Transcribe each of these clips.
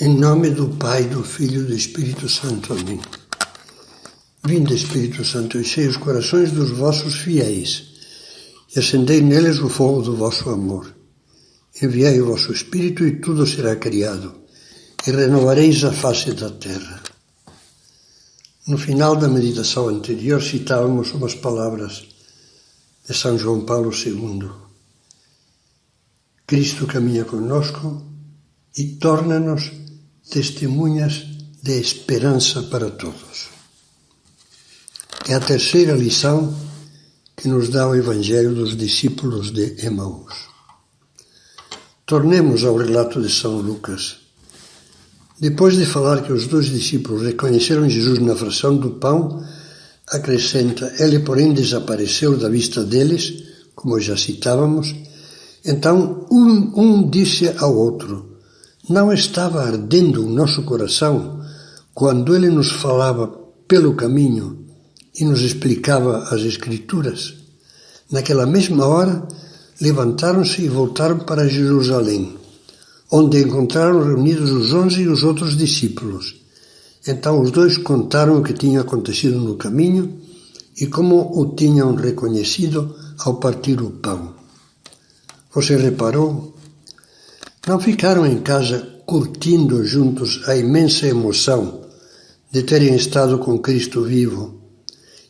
Em nome do Pai, do Filho e do Espírito Santo. Amém. Vinde, Espírito Santo, enchei os corações dos vossos fiéis e acendei neles o fogo do vosso amor. Enviai o vosso Espírito e tudo será criado, e renovareis a face da terra. No final da meditação anterior citávamos umas palavras de São João Paulo II. Cristo caminha conosco e torna-nos testemunhas de esperança para todos. É a terceira lição que nos dá o Evangelho dos discípulos de Emaús. Tornemos ao relato de São Lucas. Depois de falar que os dois discípulos reconheceram Jesus na fração do pão, acrescenta: ele, porém, desapareceu da vista deles, como já citávamos. Então um disse ao outro: não estava ardendo o nosso coração quando ele nos falava pelo caminho e nos explicava as Escrituras? Naquela mesma hora, levantaram-se e voltaram para Jerusalém, onde encontraram reunidos os 11 e os outros discípulos. Então os dois contaram o que tinha acontecido no caminho e como o tinham reconhecido ao partir o pão. Você reparou? Não ficaram em casa curtindo juntos a imensa emoção de terem estado com Cristo vivo,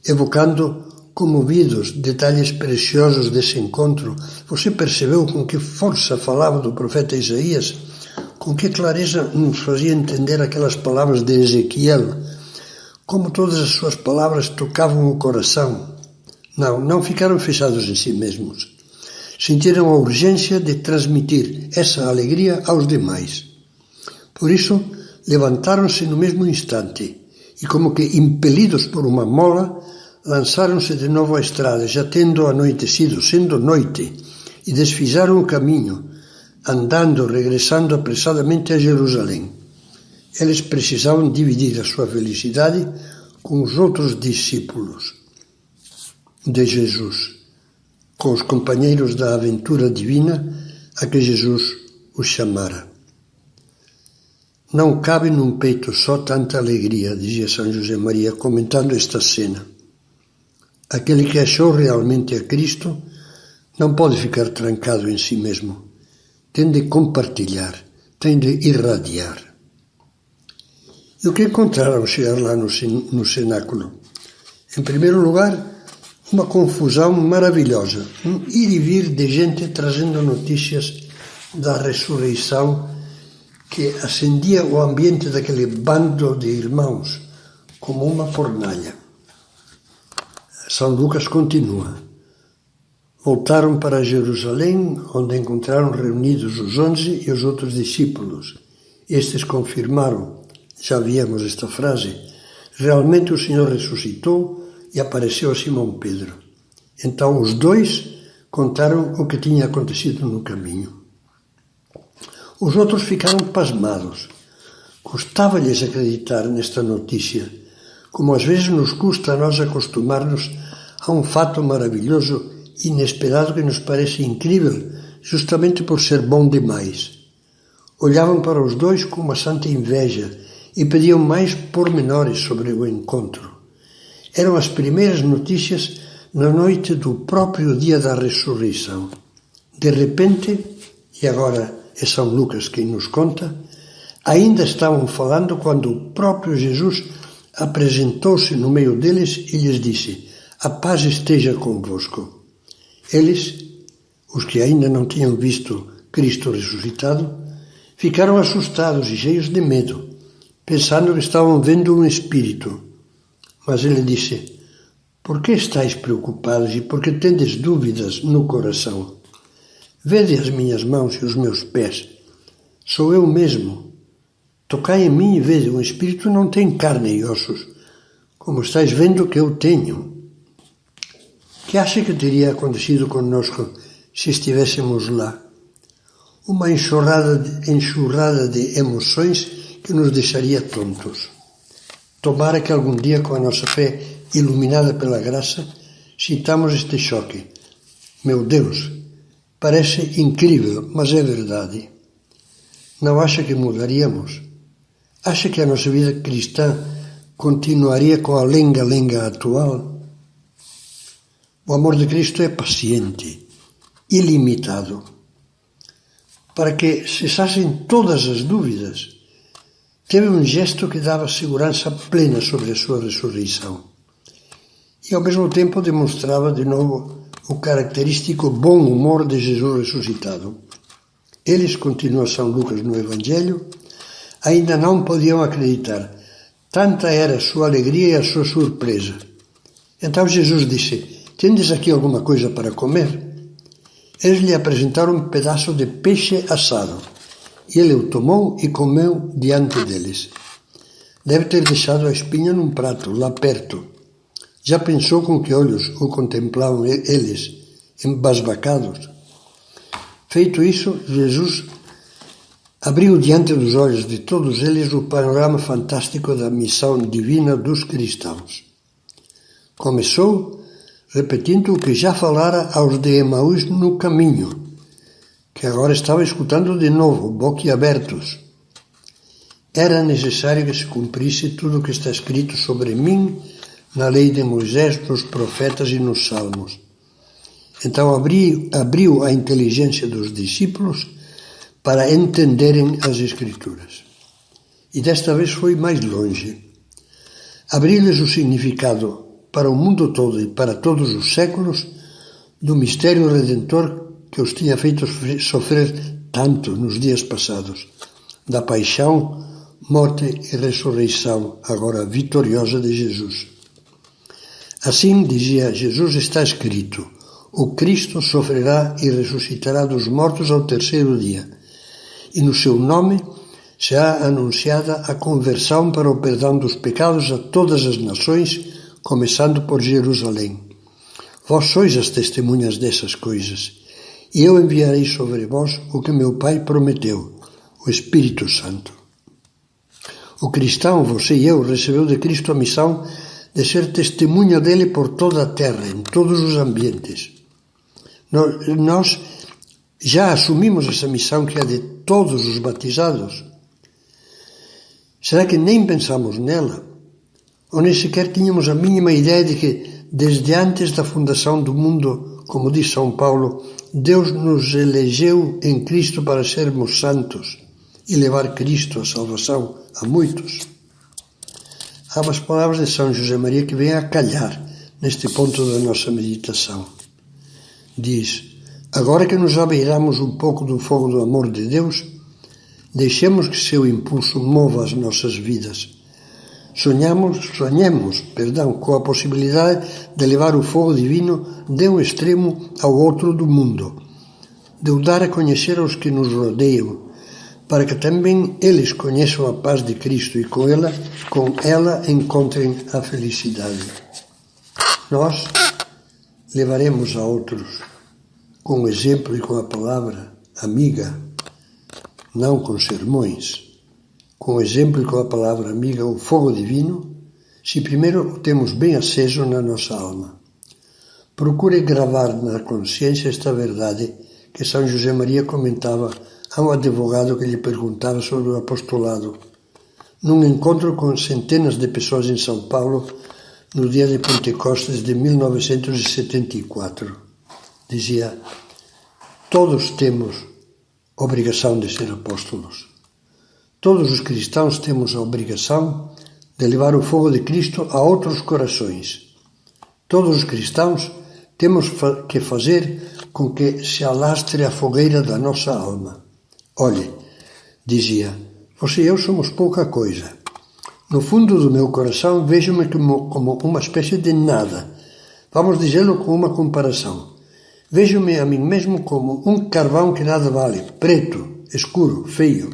evocando comovidos detalhes preciosos desse encontro. Você percebeu com que força falava do profeta Isaías? Com que clareza nos fazia entender aquelas palavras de Ezequiel? Como todas as suas palavras tocavam o coração. Não ficaram fechados em si mesmos. Sentiram a urgência de transmitir essa alegria aos demais. Por isso, levantaram-se no mesmo instante e, como que impelidos por uma mola, lançaram-se de novo à estrada, já tendo anoitecido, sendo noite, e desfizeram o caminho, andando, regressando apressadamente a Jerusalém. Eles precisavam dividir a sua felicidade com os outros discípulos de Jesus, com os companheiros da aventura divina a que Jesus os chamara. Não cabe num peito só tanta alegria, dizia São José Maria, comentando esta cena. Aquele que achou realmente a Cristo não pode ficar trancado em si mesmo. Tem de compartilhar, tem de irradiar. E o que encontraram ao chegar lá no cenáculo? Em primeiro lugar, uma confusão maravilhosa, um ir e vir de gente trazendo notícias da ressurreição que acendia o ambiente daquele bando de irmãos como uma fornalha. São Lucas continua. Voltaram para Jerusalém, onde encontraram reunidos os 11 e os outros discípulos. Estes confirmaram, já víamos esta frase, realmente o Senhor ressuscitou e apareceu a Simão Pedro. Então os dois contaram o que tinha acontecido no caminho. Os outros ficaram pasmados. Custava-lhes acreditar nesta notícia, como às vezes nos custa a nós acostumar-nos a um fato maravilhoso, inesperado, que nos parece incrível, justamente por ser bom demais. Olhavam para os dois com uma santa inveja e pediam mais pormenores sobre o encontro. Eram as primeiras notícias na noite do próprio dia da ressurreição. De repente, e agora é São Lucas quem nos conta, ainda estavam falando quando o próprio Jesus apresentou-se no meio deles e lhes disse: a paz esteja convosco. Eles, os que ainda não tinham visto Cristo ressuscitado, ficaram assustados e cheios de medo, pensando que estavam vendo um espírito. Mas ele disse: por que estáis preocupados e por que tendes dúvidas no coração? Vede as minhas mãos e os meus pés. Sou eu mesmo. Tocai em mim e vede, um espírito não tem carne e ossos, como estáis vendo que eu tenho. Que acha que teria acontecido conosco se estivéssemos lá? Uma enxurrada de emoções que nos deixaria tontos. Tomara que algum dia, com a nossa fé iluminada pela graça, sintamos este choque. Meu Deus, parece incrível, mas é verdade. Não acha que mudaríamos? Acha que a nossa vida cristã continuaria com a lenga-lenga atual? O amor de Cristo é paciente, ilimitado. Para que cessassem todas as dúvidas, teve um gesto que dava segurança plena sobre a sua ressurreição. E ao mesmo tempo demonstrava de novo o característico bom humor de Jesus ressuscitado. Eles, continua São Lucas no Evangelho, ainda não podiam acreditar. Tanta era a sua alegria e a sua surpresa. Então Jesus disse: "Tendes aqui alguma coisa para comer?" Eles lhe apresentaram um pedaço de peixe assado. E ele o tomou e comeu diante deles. Deve ter deixado a espinha num prato, lá perto. Já pensou com que olhos o contemplavam eles, embasbacados? Feito isso, Jesus abriu diante dos olhos de todos eles o panorama fantástico da missão divina dos cristãos. Começou repetindo o que já falara aos de Emaús no caminho, que agora estava escutando de novo, boquiabertos. Era necessário que se cumprisse tudo o que está escrito sobre mim na lei de Moisés, nos profetas e nos salmos. Então abriu a inteligência dos discípulos para entenderem as Escrituras. E desta vez foi mais longe. Abriu-lhes o significado para o mundo todo e para todos os séculos do mistério redentor que os tinha feito sofrer tanto nos dias passados, da paixão, morte e ressurreição, agora vitoriosa de Jesus. Assim, dizia Jesus, está escrito: o Cristo sofrerá e ressuscitará dos mortos ao terceiro dia, e no seu nome será anunciada a conversão para o perdão dos pecados a todas as nações, começando por Jerusalém. Vós sois as testemunhas dessas coisas, e eu enviarei sobre vós o que meu Pai prometeu, o Espírito Santo. O cristão, você e eu, recebeu de Cristo a missão de ser testemunha dele por toda a terra, em todos os ambientes. Nós já assumimos essa missão que é de todos os batizados. Será que nem pensamos nela? Ou nem sequer tínhamos a mínima ideia de que, desde antes da fundação do mundo, como diz São Paulo, Deus nos elegeu em Cristo para sermos santos e levar Cristo, a salvação, a muitos? Há umas palavras de São José Maria que vêm a calhar neste ponto da nossa meditação. Diz: agora que nos abeiramos um pouco do fogo do amor de Deus, deixemos que seu impulso mova as nossas vidas. Sonhemos com a possibilidade de levar o fogo divino de um extremo ao outro do mundo, de o dar a conhecer aos que nos rodeiam, para que também eles conheçam a paz de Cristo e com ela encontrem a felicidade. Nós levaremos a outros, com o exemplo e com a palavra amiga, não com sermões, com o exemplo e com a palavra amiga, o fogo divino, se primeiro o temos bem aceso na nossa alma. Procure gravar na consciência esta verdade que São José Maria comentava a um advogado que lhe perguntava sobre o apostolado, num encontro com centenas de pessoas em São Paulo, no dia de Pentecostes de 1974. Dizia: todos temos obrigação de ser apóstolos. Todos os cristãos temos a obrigação de levar o fogo de Cristo a outros corações. Todos os cristãos temos que fazer com que se alastre a fogueira da nossa alma. Olhe, dizia, você e eu somos pouca coisa. No fundo do meu coração vejo-me como uma espécie de nada. Vamos dizê-lo com uma comparação. Vejo-me a mim mesmo como um carvão que nada vale, preto, escuro, feio.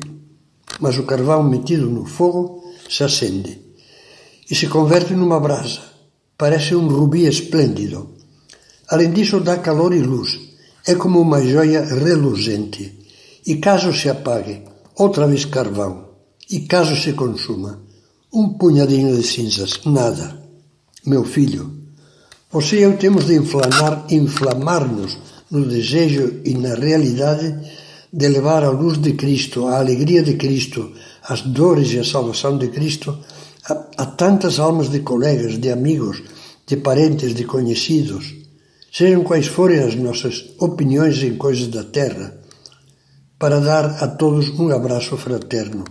Mas o carvão metido no fogo se acende e se converte numa brasa. Parece um rubi esplêndido. Além disso, dá calor e luz. É como uma joia reluzente. E caso se apague, outra vez carvão. E caso se consuma, um punhadinho de cinzas, nada. Meu filho, você e eu temos de inflamar-nos no desejo e na realidade de levar a luz de Cristo, a alegria de Cristo, as dores e a salvação de Cristo a tantas almas de colegas, de amigos, de parentes, de conhecidos, sejam quais forem as nossas opiniões em coisas da terra, para dar a todos um abraço fraterno,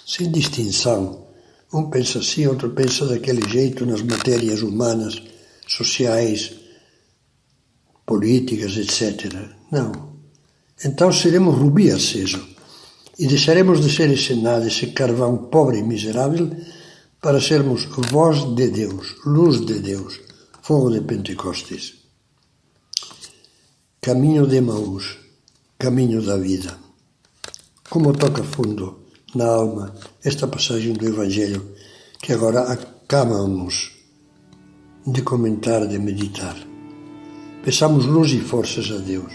sem distinção. Um pensa assim, outro pensa daquele jeito nas matérias humanas, sociais, políticas, etc. Não. Então seremos rubi aceso e deixaremos de ser esse nada, esse carvão pobre e miserável, para sermos voz de Deus, luz de Deus, fogo de Pentecostes. Caminho de Emaús, caminho da vida. Como toca fundo na alma esta passagem do Evangelho que agora acabamos de comentar, de meditar. Peçamos luz e forças a Deus,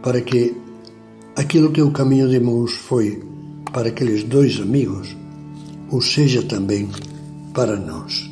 para que aquilo que o caminho de Emaús foi para aqueles dois amigos, o seja também para nós.